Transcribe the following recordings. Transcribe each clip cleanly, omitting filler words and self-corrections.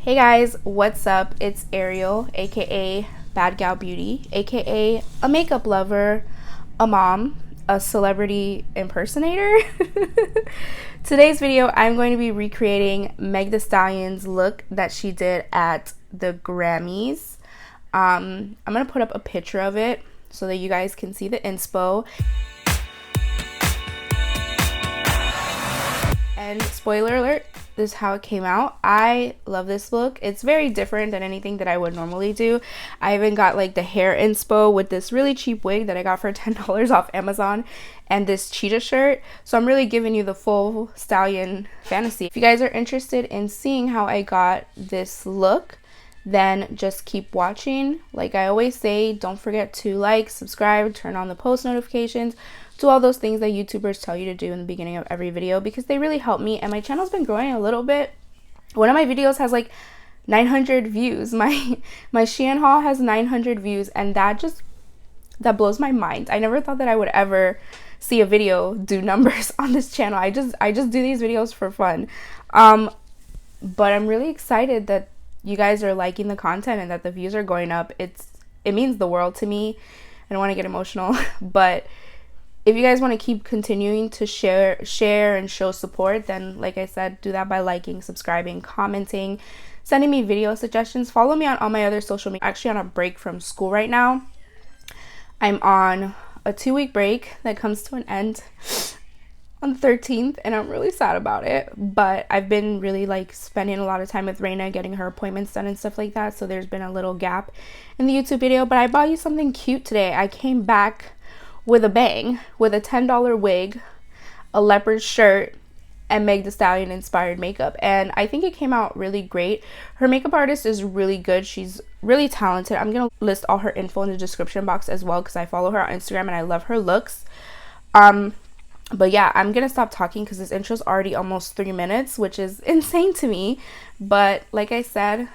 Hey guys, what's up? It's Ariel, aka BadGyalBeautyy, aka a makeup lover, a mom, a celebrity impersonator. Today's video, I'm going to be recreating Meg Thee Stallion's look that she did at the Grammys. I'm going to put up a picture of it so that you guys can see the inspo. And spoiler alert, this is how it came out. I love this look. It's very different than anything that I would normally do. I even got like the hair inspo with this really cheap wig that I got for $10 off Amazon and this cheetah shirt. So I'm really giving you the full Stallion fantasy. If you guys are interested in seeing how I got this look, then just keep watching. Like I always say, don't forget to like, subscribe, turn on the post notifications, do all those things that YouTubers tell you to do in the beginning of every video because they really help me, and my channel's been growing a little bit. One of my videos has like 900 views. My Shein haul has 900 views, and that blows my mind. I never thought that I would ever see a video do numbers on this channel. I just do these videos for fun. But I'm really excited that you guys are liking the content and that the views are going up. It means the world to me. I don't want to get emotional, but if you guys want to keep continuing to share and show support, then like I said, do that by liking, subscribing, commenting, sending me video suggestions. Follow me on all my other social media. I'm actually on a break from school right now. I'm on a 2-week break that comes to an end on the 13th, and I'm really sad about it, but I've been really like spending a lot of time with Reina, getting her appointments done and stuff like that, so there's been a little gap in the YouTube video. But I bought you something cute today. I came back with a bang, with a $10 wig, a leopard shirt, and Meg Thee Stallion inspired makeup, and I think it came out really great. Her makeup artist is really good. She's really talented. I'm gonna list all her info in the description box as well because I follow her on Instagram and I love her looks. But yeah, I'm gonna stop talking because this intro's already almost 3 minutes, which is insane to me. But like I said,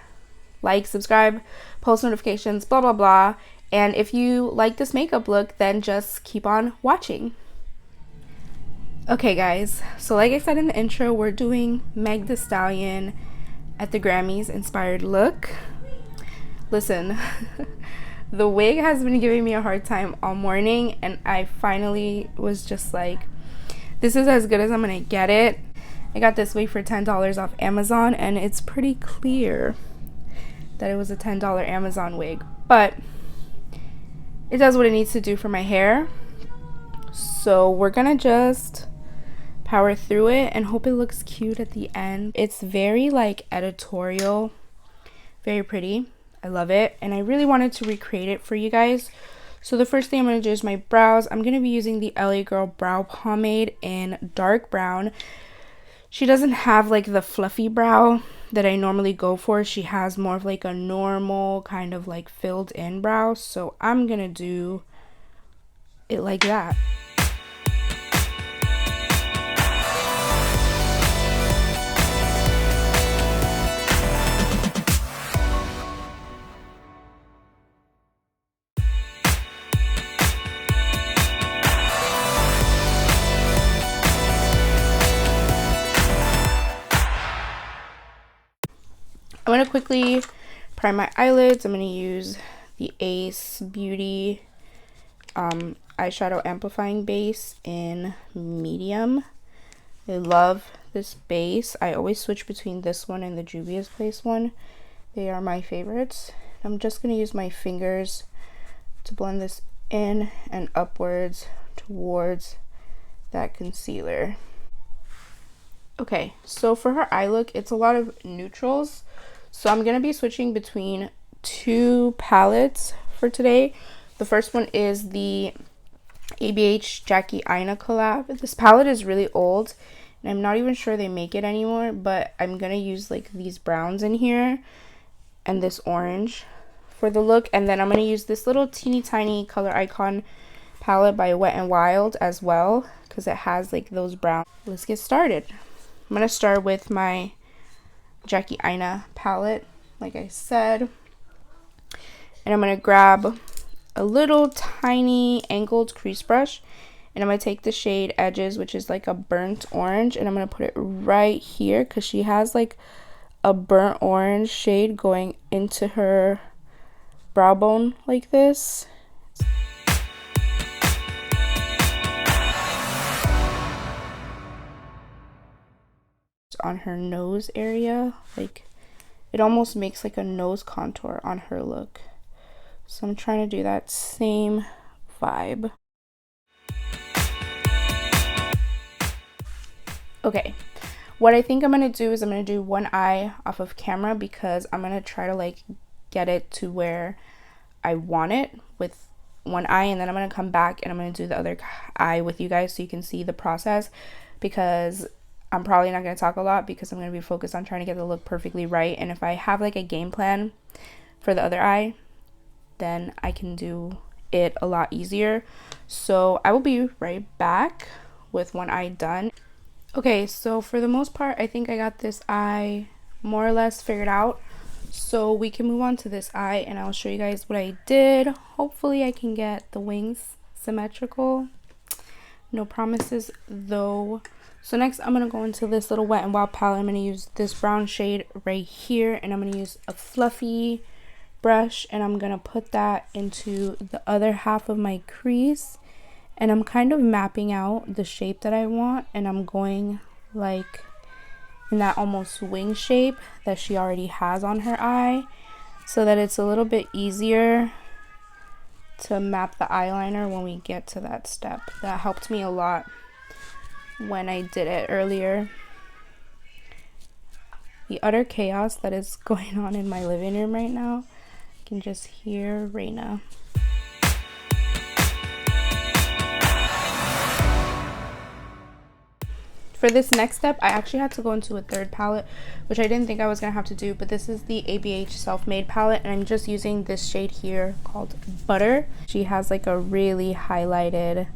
like, subscribe, post notifications, blah blah blah. And if you like this makeup look, then just keep on watching. Okay guys, so like I said in the intro, we're doing Meg Thee Stallion at the Grammys inspired look. Listen, the wig has been giving me a hard time all morning, and I finally was just like, this is as good as I'm gonna get it. I got this wig for $10 off Amazon, and it's pretty clear that it was a $10 Amazon wig, but it does what it needs to do for my hair. So we're gonna just power through it and hope it looks cute at the end. It's very like editorial, very pretty. I love it, and I really wanted to recreate it for you guys. So the first thing I'm going to do is my brows. I'm going to be using the LA Girl Brow Pomade in dark brown. She doesn't have like the fluffy brow that I normally go for. She has more of like a normal kind of like filled in brow. So I'm going to do it like that. I'm going to quickly prime my eyelids. I'm going to use the Ace Beauty eyeshadow amplifying base in medium. I love this base. I always switch between this one and the Juvias Place one. They are my favorites. I'm just going to use my fingers to blend this in and upwards towards that concealer. Okay, so for her eye look, it's a lot of neutrals. So I'm going to be switching between 2 palettes for today. The first one is the ABH Jackie Aina collab. This palette is really old, and I'm not even sure they make it anymore, but I'm going to use like these browns in here and this orange for the look. And then I'm going to use this little teeny tiny Color Icon palette by WetNWild as well because it has like those browns. Let's get started. I'm going to start with my Jackie Aina palette, like I said, and I'm going to grab a little tiny angled crease brush, and I'm going to take the shade Edges, which is like a burnt orange, and I'm going to put it right here because she has like a burnt orange shade going into her brow bone like this. On her nose area, like it almost makes like a nose contour on her look. So I'm trying to do that same vibe. Okay, what I think I'm gonna do is I'm gonna do one eye off of camera because I'm gonna try to like get it to where I want it with one eye, and then I'm gonna come back and I'm gonna do the other eye with you guys so you can see the process, because I'm probably not gonna talk a lot because I'm gonna be focused on trying to get the look perfectly right. And if I have like a game plan for the other eye, then I can do it a lot easier. So I will be right back with one eye done. Okay, so for the most part, I think I got this eye more or less figured out. So we can move on to this eye and I'll show you guys what I did. Hopefully I can get the wings symmetrical. No promises though. So next I'm going to go into this little Wet n Wild palette. I'm going to use this brown shade right here, and I'm going to use a fluffy brush and I'm going to put that into the other half of my crease. And I'm kind of mapping out the shape that I want, and I'm going like in that almost wing shape that she already has on her eye, so that it's a little bit easier to map the eyeliner when we get to that step. That helped me a lot when I did it earlier. The utter chaos that is going on in my living room right now, I can just hear Raina. For this next step, I actually had to go into a third palette, which I didn't think I was going to have to do, but this is the ABH Self-Made palette, and I'm just using this shade here called Butter. She has like a really highlighted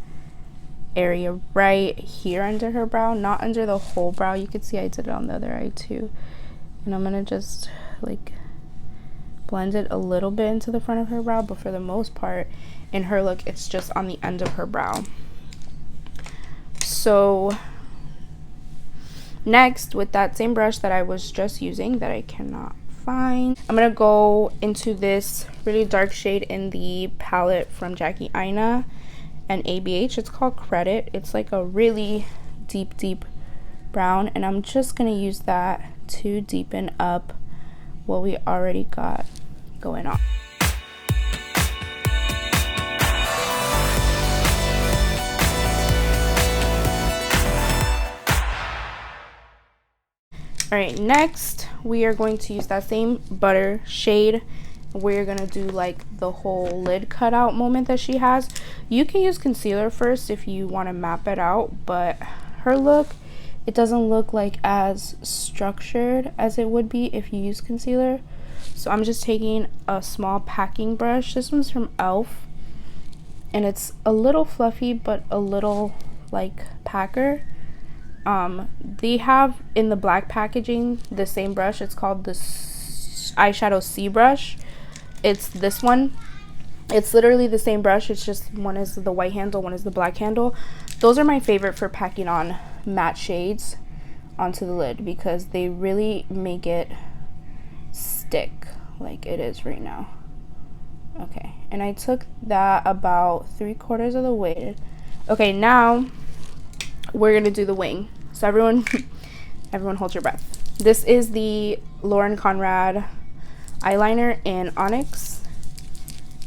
area right here under her brow, not under the whole brow. You can see I did it on the other eye too. And I'm going to just like blend it a little bit into the front of her brow, but for the most part, in her look, it's just on the end of her brow. So next, with that same brush that I was just using that I cannot find, I'm gonna go into this really dark shade in the palette from Jackie Aina and ABH. It's called Credit. It's like a really deep brown, and I'm just gonna use that to deepen up what we already got going on. Alright, next we are going to use that same Butter shade. We're gonna do like the whole lid cutout moment that she has. You can use concealer first if you want to map it out, but her look, it doesn't look like as structured as it would be if you use concealer. So I'm just taking a small packing brush. This one's from e.l.f. and it's a little fluffy but a little like packer. They have in the black packaging the same brush. It's called the eyeshadow C brush. It's this one. It's literally the same brush. It's just one is the white handle, one is the black handle. Those are my favorite for packing on matte shades onto the lid because they really make it stick like it is right now. Okay, and I took that about 3/4 of the way. Okay, now we're gonna do the wing. So everyone hold your breath. This is the Lauren Conrad eyeliner in Onyx.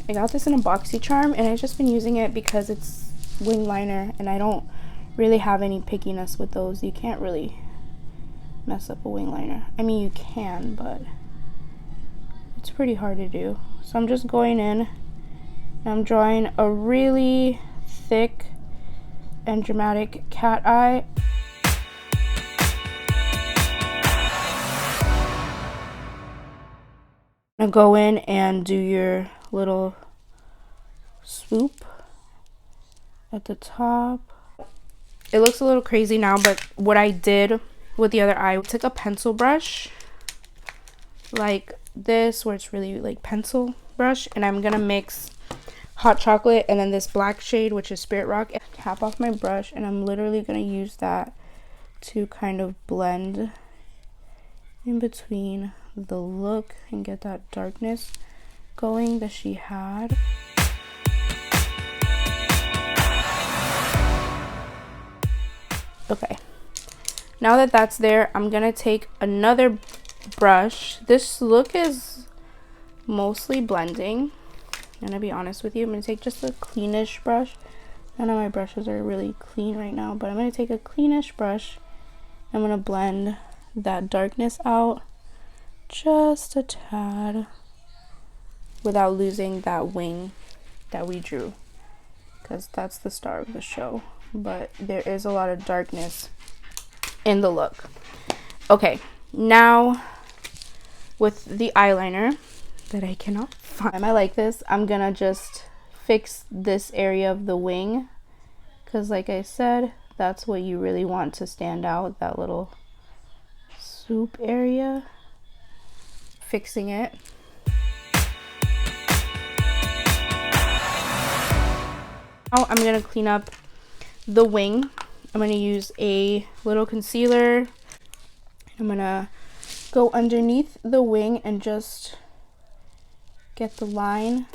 I got this in a BoxyCharm and I've just been using it because it's wing liner and I don't really have any pickiness with those. You can't really mess up a wing liner. I mean, you can, but it's pretty hard to do. So I'm just going in and I'm drawing a really thick and dramatic cat eye. Now go in and do your little swoop at the top. It looks a little crazy now, but what I did with the other eye, I took a pencil brush like this, where it's really like pencil brush, and I'm gonna mix hot chocolate and then this black shade, which is Spirit Rock, and tap off my brush, and I'm literally gonna use that to kind of blend in between the look and get that darkness going that she had. Okay, now that that's there, I'm gonna take another brush. This look is mostly blending. I'm gonna be honest with you. I'm gonna take just a cleanish brush. None of my brushes are really clean right now, but I'm gonna take a cleanish brush. I'm gonna blend that darkness out just a tad without losing that wing that we drew, because that's the star of the show. But there is a lot of darkness in the look. Okay, now with the eyeliner that I cannot find, I like this, I'm gonna just fix this area of the wing, because like I said, that's what you really want to stand out, that little swoop area. Fixing it. Now I'm gonna clean up the wing. I'm gonna use a little concealer. I'm gonna go underneath the wing and just get the line.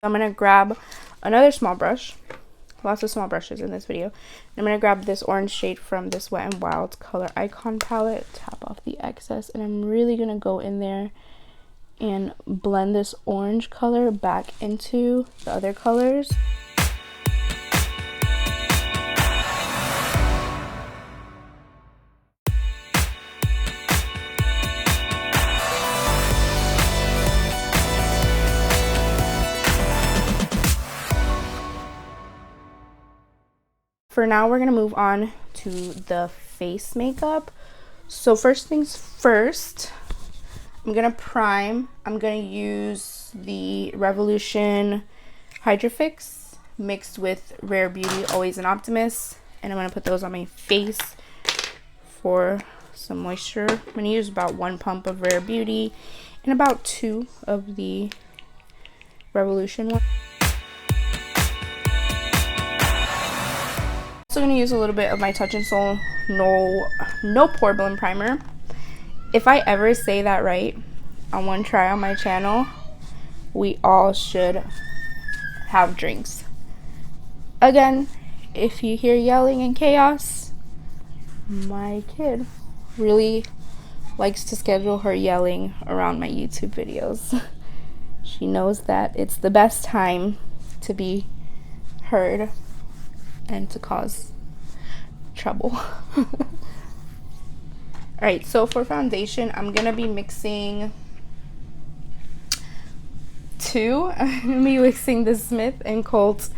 I'm gonna grab another small brush. Lots of small brushes in this video. I'm gonna grab this orange shade from this WetNWild Color Icon palette, tap off the excess, and I'm really gonna go in there and blend this orange color back into the other colors. For now, we're gonna move on to the face makeup. So first things first, I'm gonna prime. I'm gonna use the Revolution Hydrafixx mixed with Rare Beauty Always an Optimist, and I'm gonna put those on my face for some moisture. I'm gonna use about 1 pump of Rare Beauty and about 2 of the Revolution one. I'm going to use a little bit of my Touch in Sol no poreblem primer. If I ever say that right on one try on my channel, we all should have drinks. Again, if you hear yelling and chaos, my kid really likes to schedule her yelling around my YouTube videos. She knows that it's the best time to be heard and to cause trouble. Alright, so for foundation, I'm gonna be mixing I'm gonna be mixing the Smith & Colt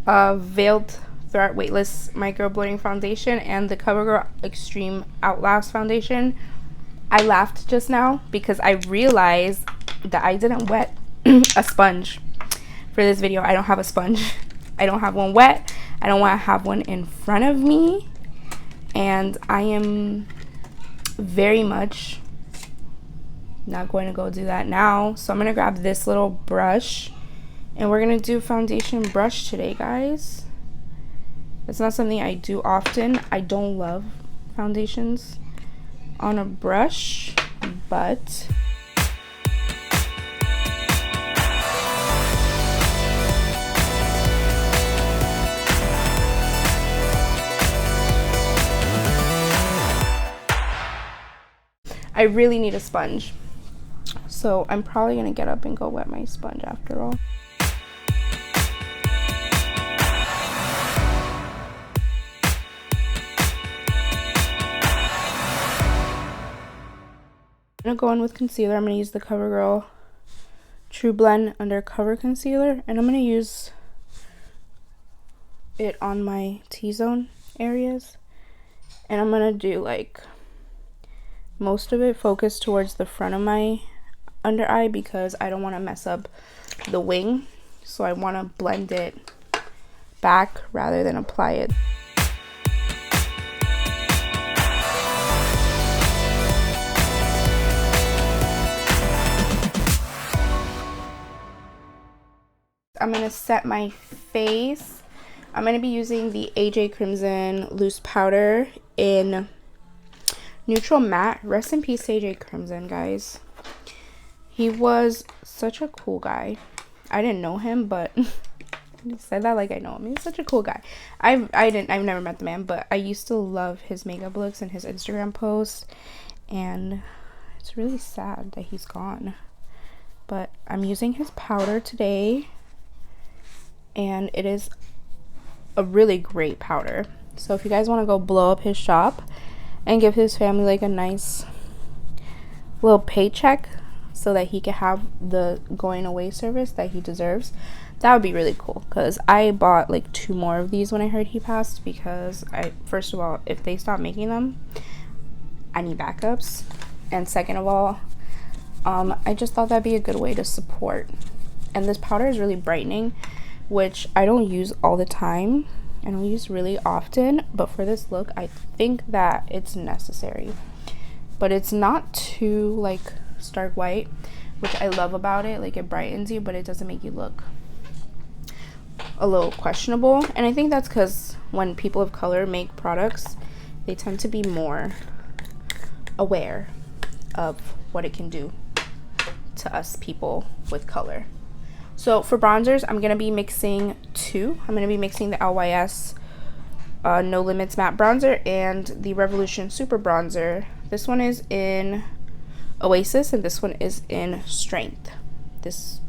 Veiled Threat Weightless Micro Blurring Foundation and the Covergirl Extreme Outlast Foundation. I laughed just now because I realized that I didn't wet a sponge for this video. I don't have a sponge. I don't have one wet. I don't want to have one in front of me, and I am very much not going to go do that now. So I'm going to grab this little brush, and we're going to do foundation brush today, guys. It's not something I do often. I don't love foundations on a brush, but I really need a sponge, so I'm probably gonna get up and go wet my sponge after all. I'm gonna go in with concealer. I'm gonna use the Covergirl True Blend Undercover Concealer, and I'm gonna use it on my T-zone areas, and I'm gonna do like most of it focused towards the front of my under eye because I don't want to mess up the wing, so I want to blend it back rather than apply it. I'm going to set my face. I'm going to be using the AJ Crimson loose powder in neutral matte. Rest in peace AJ Crimson, guys. He was such a cool guy. I didn't know him, but I said that like I know him. He's such a cool guy. I've never met the man, but I used to love his makeup looks and his Instagram posts, and it's really sad that he's gone. But I'm using his powder today, and it is a really great powder. So if you guys want to go blow up his shop and give his family like a nice little paycheck so that he can have the going away service that he deserves, that would be really cool. Because I bought like 2 more of these when I heard he passed, because first of all, if they stop making them, I need backups, and second of all, I just thought that'd be a good way to support. And this powder is really brightening, which I don't use all the time. I don't use really often, but for this look, I think that it's necessary. But it's not too like stark white, which I love about it. Like, it brightens you, but it doesn't make you look a little questionable. And I think that's because when people of color make products, they tend to be more aware of what it can do to us people with color. So for bronzers, I'm gonna be mixing 2. I'm gonna be mixing the LYS No Limits matte bronzer and the Revolution super bronzer. This one is in Oasis and this one is in Strength. This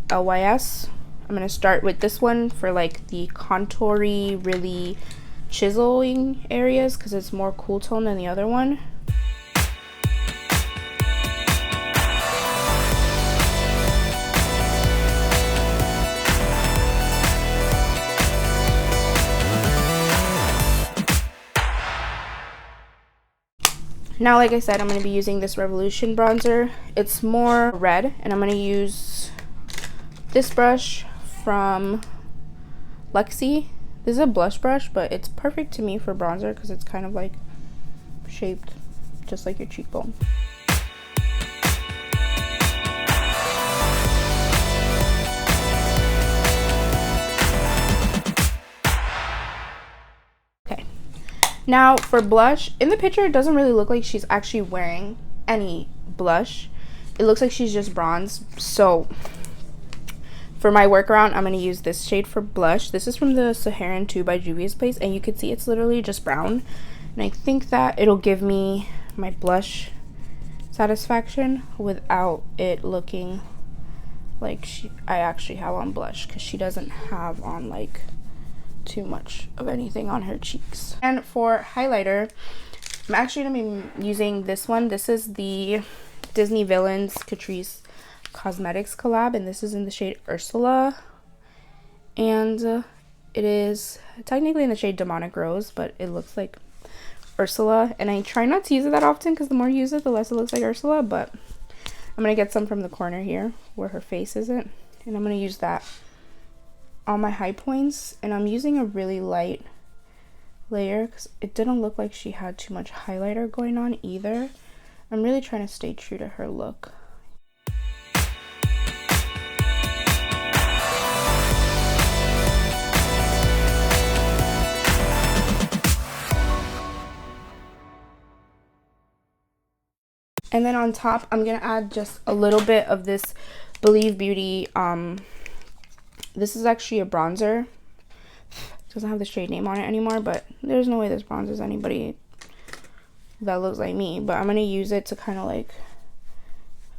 LYS, I'm gonna start with this one for like the contoury, really chiseling areas, because it's more cool tone than the other one. Now, like I said, I'm going to be using this Revolution bronzer. It's more red, and I'm going to use this brush from Lexi. This is a blush brush, but it's perfect to me for bronzer because it's kind of like shaped just like your cheekbone. Now for blush, in the picture it doesn't really look like she's actually wearing any blush. It looks like she's just bronzed. So for my workaround, I'm going to use this shade for blush. This is from the Saharan 2 by Juvias Place, and you can see it's literally just brown. And I think that it'll give me my blush satisfaction without it looking like I actually have on blush, because she doesn't have on like too much of anything on her cheeks. And for highlighter, I'm actually gonna be using this one. This is the Disney Villains Catrice Cosmetics collab, and this is in the shade Ursula, and it is technically in the shade Demonic Rose, but it looks like Ursula, and I try not to use it that often because the more you use it, the less it looks like Ursula. But I'm gonna get some from the corner here where her face isn't, and I'm gonna use that on my high points. And I'm using a really light layer because it didn't look like she had too much highlighter going on either. I'm really trying to stay true to her look. And then on top, I'm gonna add just a little bit of this Believe Beauty. This is actually a bronzer. It doesn't have the shade name on it anymore, but there's no way this bronzes anybody that looks like me. But I'm gonna use it to kind of like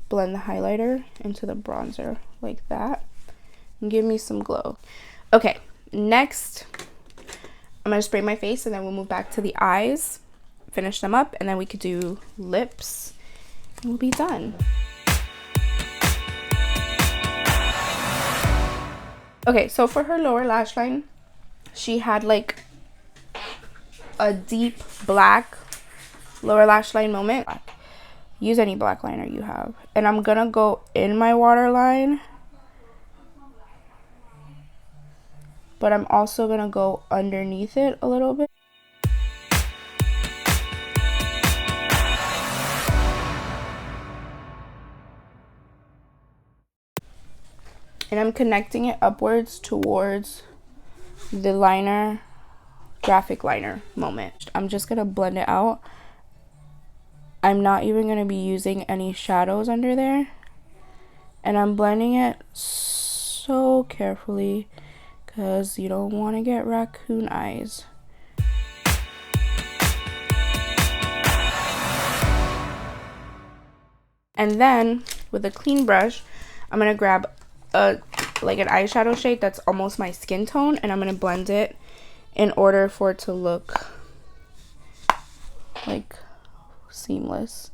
blend the highlighter into the bronzer like that and give me some glow. Okay, next I'm gonna spray my face, and then we'll move back to the eyes, finish them up, and then we could do lips and we'll be done. Okay, so for her lower lash line, she had like a deep black lower lash line moment. Use any black liner you have. And I'm gonna go in my waterline, but I'm also gonna go underneath it a little bit. And I'm connecting it upwards towards the liner, graphic liner moment. I'm just going to blend it out. I'm not even going to be using any shadows under there. And I'm blending it so carefully because you don't want to get raccoon eyes. And then with a clean brush, I'm going to grab like an eyeshadow shade that's almost my skin tone, and I'm going to blend it in order for it to look like seamless.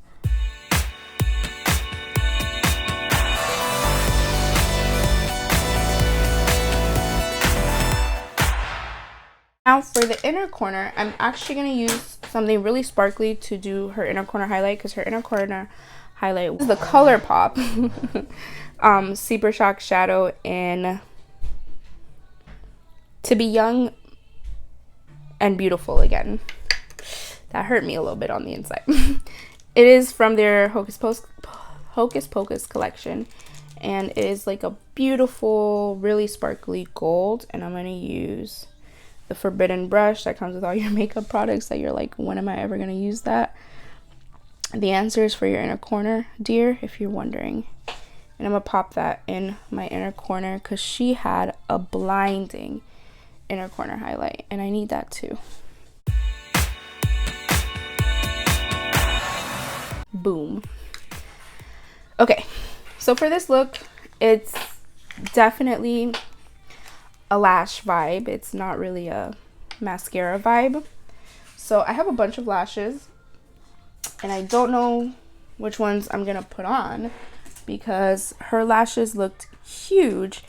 Now for the inner corner, I'm actually going to use something really sparkly to do her inner corner highlight, because her inner corner highlight was the Colourpop Supershock shadow in To Be Young and Beautiful Again. That hurt me a little bit on the inside. It is from their Hocus Pocus collection, and it is like a beautiful, really sparkly gold. And I'm going to use the forbidden brush that comes with all your makeup products that you're like, when am I ever going to use that? The answer is for your inner corner, dear, if you're wondering. And I'm going to pop that in my inner corner because she had a blinding inner corner highlight, and I need that too. Boom. Okay, so for this look, it's definitely a lash vibe. It's not really a mascara vibe. So I have a bunch of lashes, and I don't know which ones I'm gonna put on because her lashes looked huge,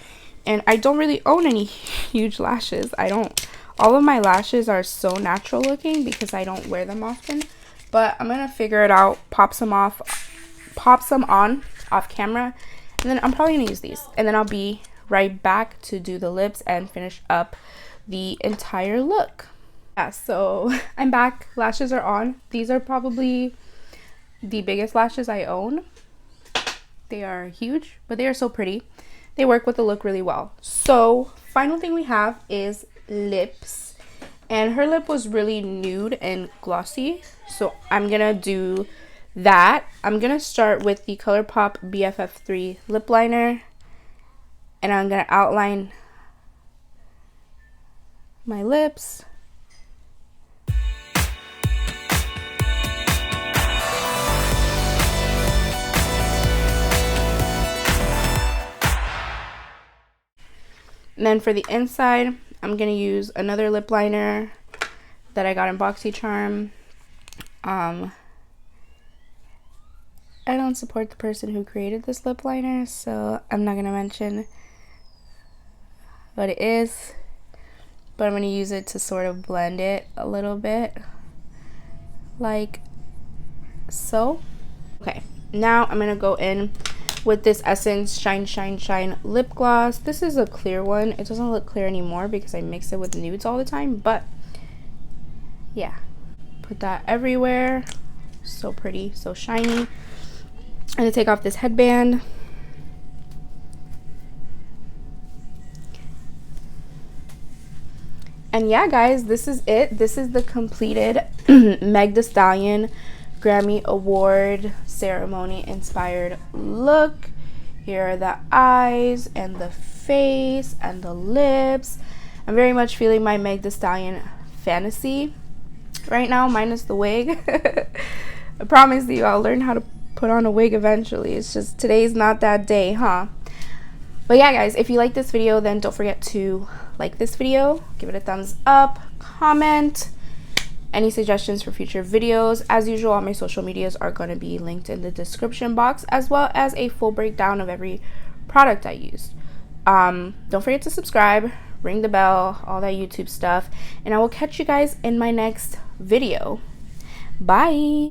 and I don't really own any huge lashes. All of my lashes are so natural looking because I don't wear them often. But I'm gonna figure it out, pop some on off camera, and then I'm probably gonna use these, and then I'll be right back to do the lips and finish up the entire look. Yeah, so I'm back. Lashes are on. These are probably the biggest lashes I own. They are huge, but they are so pretty. They work with the look really well. So final thing we have is lips, and her lip was really nude and glossy, so I'm gonna do that. I'm gonna start with the Colourpop BFF 3 lip liner, and I'm gonna outline my lips. And then for the inside, I'm gonna use another lip liner that I got in BoxyCharm. I don't support the person who created this lip liner, so I'm not gonna mention what it is, but I'm gonna use it to sort of blend it a little bit, like so. Okay, now I'm gonna go in with this Essence Shine Shine Shine lip gloss. This is a clear one. It doesn't look clear anymore because I mix it with nudes all the time, but yeah, put that everywhere. So pretty, so shiny. I'm gonna take off this headband. And yeah, guys, this is it. This is the completed Meg Thee Stallion Grammy Award ceremony inspired look. Here are the eyes and the face and the lips. I'm very much feeling my Meg Thee Stallion fantasy right now, minus the wig. I promise you I'll learn how to put on a wig eventually. It's just today's not that day, huh? But yeah, guys, if you like this video, then don't forget to like this video, give it a thumbs up, comment any suggestions for future videos. As usual, all my social medias are going to be linked in the description box, as well as a full breakdown of every product I used. Don't forget to subscribe, ring the bell, all that YouTube stuff, and I will catch you guys in my next video. Bye.